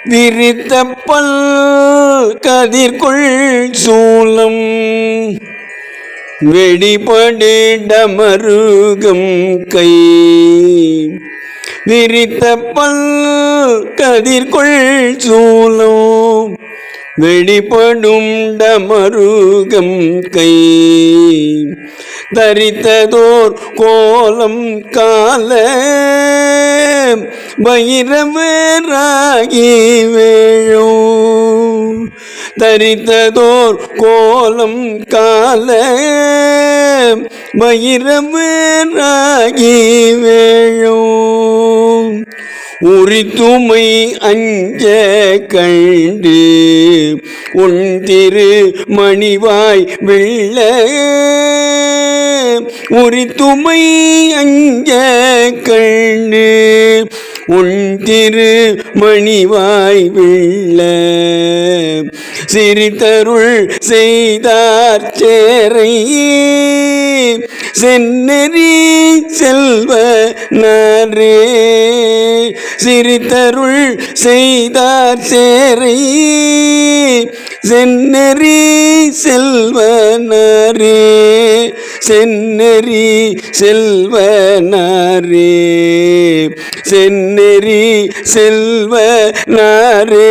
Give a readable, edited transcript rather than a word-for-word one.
விரித்த பல் கதிர்கொள் சூலம் வெடிபடிடமருகம் கை விரித்த பல் கதிர்கொள் சூலம் வெடிபடும் டமருகம் கை தரித்ததோர் கோலம் கால பைரவராகி வேழும் தரித்ததோர் கோலம் கால பைரவராகி வேழும் உரித்துமை அஞ்ச கண்டு உன் திரு மணிவாய் வெள்ள உரித்துமை அஞ்ச கண்டு உன் திரு மணிவாய் வெள்ள சிரித்தருள் செய்தார் சேரை சென்னெறி செல்வ நரே சிரித்தருள் செய்தார் சேரை சென்னெறி செல்வனரே சென்னெறி செல்வனரே சென்னெறி செல்வனரே.